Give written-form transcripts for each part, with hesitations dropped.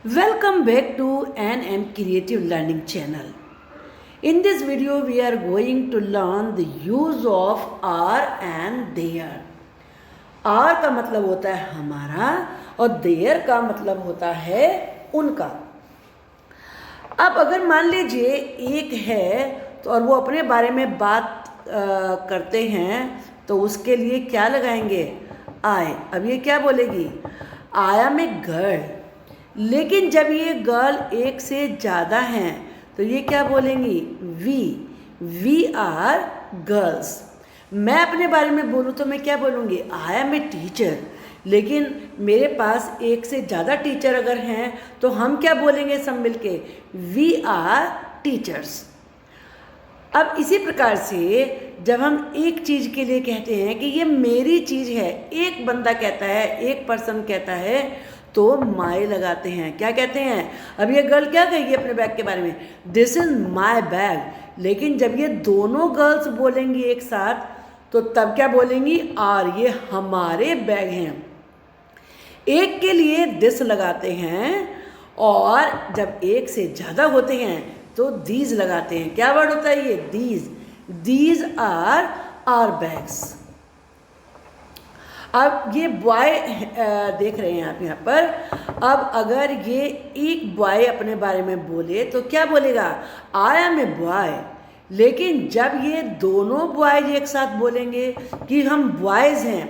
Welcome back to N Creative Learning channel. In this video, we are going to learn the use of are and their. are का मतलब होता है हमारा और their का मतलब होता है उनका. अब अगर मान लीजिए एक है तो और वो अपने बारे में बात करते हैं तो उसके लिए क्या लगाएंगे? I. अब ये क्या बोलेगी? I am a girl. लेकिन जब ये गर्ल एक से ज़्यादा हैं तो ये क्या बोलेंगी? We are girls. मैं अपने बारे में बोलूँ तो मैं क्या बोलूँगी? I am a teacher. लेकिन मेरे पास एक से ज़्यादा टीचर अगर हैं तो हम क्या बोलेंगे सब मिल के? We are teachers. अब इसी प्रकार से जब हम एक चीज़ के लिए कहते हैं कि ये मेरी चीज़ है, एक बंदा कहता है, एक पर्सन कहता है तो माई लगाते हैं. क्या कहते हैं? अब ये गर्ल क्या कहेगी अपने बैग के बारे में? This is my bag. लेकिन जब ये दोनों गर्ल्स बोलेंगी एक साथ तो तब क्या बोलेंगी? आर. ये हमारे बैग हैं. एक के लिए दिस लगाते हैं और जब एक से ज़्यादा होते हैं तो दीज लगाते हैं. क्या वर्ड होता है ये? These are our bags. अब ये बॉय देख रहे हैं आप यहाँ पर. अब अगर ये एक बॉय अपने बारे में बोले तो क्या बोलेगा? I am a boy. लेकिन जब ये दोनों बॉयज एक साथ बोलेंगे कि हम बॉयज़ हैं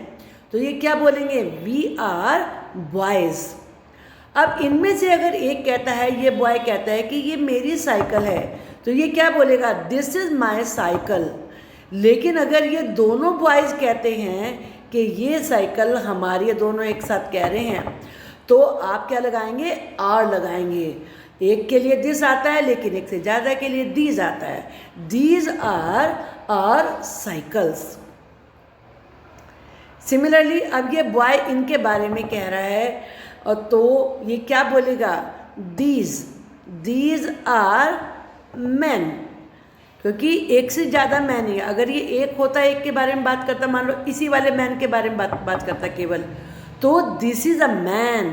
तो ये क्या बोलेंगे? We are boys. अब इनमें से अगर एक कहता है, ये बॉय कहता है कि ये मेरी साइकिल है तो ये क्या बोलेगा? This is my cycle. लेकिन अगर ये दोनों बॉयज़ कहते हैं कि ये साइकिल हमारी, ये दोनों एक साथ कह रहे हैं तो आप क्या लगाएंगे? आर लगाएंगे. एक के लिए दिस आता है लेकिन एक से ज़्यादा के लिए दीज आता है. These are our cycles. Similarly अब ये बॉय इनके बारे में कह रहा है और तो ये क्या बोलेगा? These are man. क्योंकि एक से ज़्यादा मैन है. अगर ये एक होता, एक के बारे में बात करता, मान लो इसी वाले मैन के बारे में बात करता केवल, तो दिस इज़ अ मैन.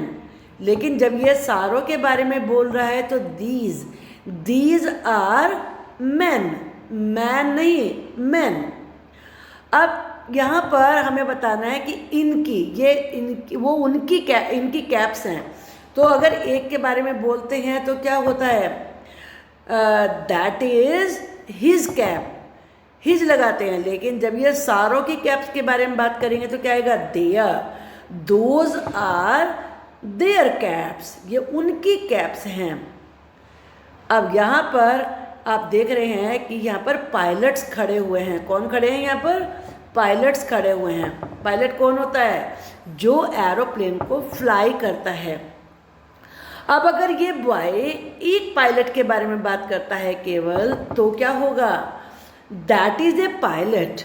लेकिन जब ये सारों के बारे में बोल रहा है तो दीज आर मैन. मैन नहीं, मैन. अब यहाँ पर हमें बताना है कि इनकी, ये इनकी, वो उनकी इनकी कैप्स हैं. तो अगर एक के बारे में बोलते हैं तो क्या होता है? That is his cap. His लगाते हैं. लेकिन जब ये सारों की कैप्स के बारे में बात करेंगे तो क्या आएगा? Their. Those are their caps. ये उनकी कैप्स हैं. अब यहाँ पर आप देख रहे हैं कि यहाँ पर पायलट्स खड़े हुए हैं. कौन खड़े हैं यहाँ पर? पायलट्स खड़े हुए हैं. पायलट कौन होता है? जो एरोप्लेन को फ्लाई करता है. अब अगर ये बॉय एक पायलट के बारे में बात करता है केवल तो क्या होगा? That is a pilot.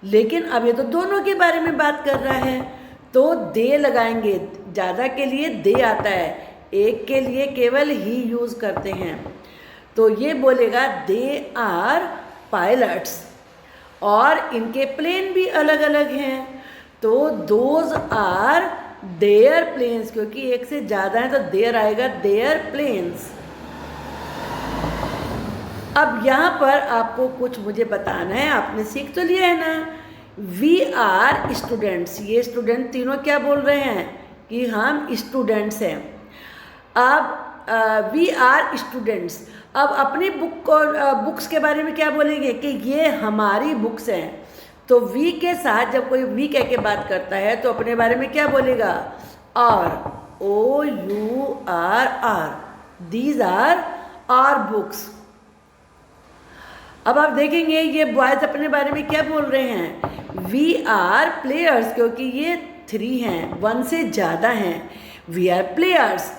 लेकिन अब ये तो दोनों के बारे में बात कर रहा है तो दे लगाएंगे. ज़्यादा के लिए दे आता है, एक के लिए केवल ही यूज़ करते हैं. तो ये बोलेगा दे आर पायलट्स. और इनके प्लेन भी अलग अलग हैं तो दोज आर देयर प्लेन्स. क्योंकि एक से ज़्यादा है तो देयर आएगा, देयर प्लेन्स. अब यहाँ पर आपको कुछ मुझे बताना है. आपने सीख तो लिया है ना? We are students. ये स्टूडेंट तीनों क्या बोल रहे हैं कि हम स्टूडेंट्स हैं. अब वी आर स्टूडेंट्स. अब अपनी बुक्स के बारे में क्या बोलेंगे कि ये हमारी बुक्स हैं. तो वी के साथ जब कोई वी कह के बात करता है तो अपने बारे में क्या बोलेगा? Our. O U R our. These are our books. अब आप देखेंगे ये बॉयज अपने बारे में क्या बोल रहे हैं? We are players. क्योंकि ये 3 हैं, 1 से ज़्यादा हैं. We are players.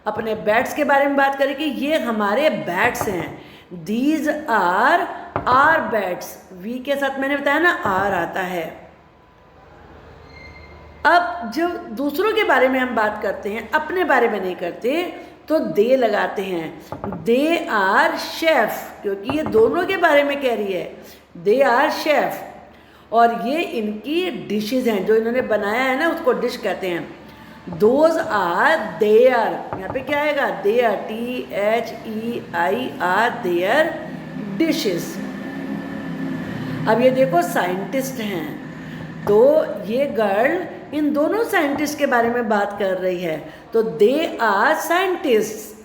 अपने बैट्स के बारे में बात करें कि ये हमारे बैट्स हैं. These are our bats. We के साथ मैंने बताया ना आर आता है. अब जब दूसरों के बारे में हम बात करते हैं, अपने बारे में नहीं करते, तो दे लगाते हैं. They are chef. क्योंकि ये दोनों के बारे में कह रही है. They are chef. और ये इनकी डिशेज हैं, जो इन्होंने बनाया है ना उसको डिश कहते हैं. दोज आर देयर, यहाँ पे क्या आएगा, देयर, THEIR, देयर डिशेस। अब ये देखो साइंटिस्ट हैं, तो ये गर्ल इन दोनों साइंटिस्ट के बारे में बात कर रही है, तो दे आर साइंटिस्ट।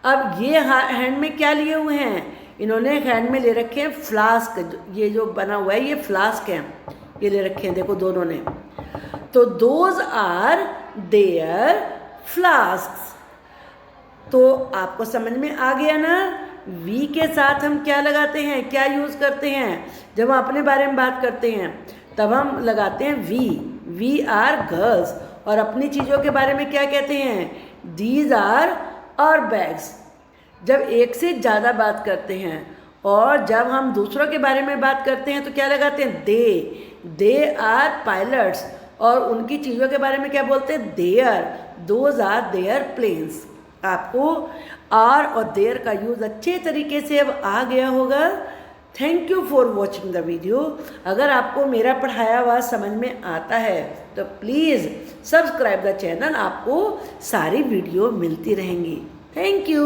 अब ये हैंड में क्या लिए हुए हैं, इन्होंने हैंड में ले रखे हैं फ्लास्क, ये जो बना हुआ है ये फ्लास्क है, ये ले रखे हैं देखो दोनों ने। तो दोज आर देयर फ्लास्क्स। तो आपको समझ में आ गया ना, वी के साथ हम क्या लगाते हैं, क्या यूज़ करते हैं, जब हम अपने बारे में बात करते हैं तब हम लगाते हैं वी आर गर्ल्स, और अपनी चीज़ों के बारे में क्या कहते हैं, दीज आर आवर बैग्स। जब एक से ज़्यादा बात करते हैं और जब हम दूसरों के बारे में बात करते हैं तो क्या लगाते हैं, दे आर पायलट्स, और उनकी चीज़ों के बारे में क्या बोलते हैं, their, those are their planes. आपको आर और देयर का यूज़ अच्छे तरीके से अब आ गया होगा। Thank you for watching the video. अगर आपको मेरा पढ़ाया हुआ समझ में आता है तो प्लीज़ सब्सक्राइब द चैनल, आपको सारी वीडियो मिलती रहेंगी। Thank you.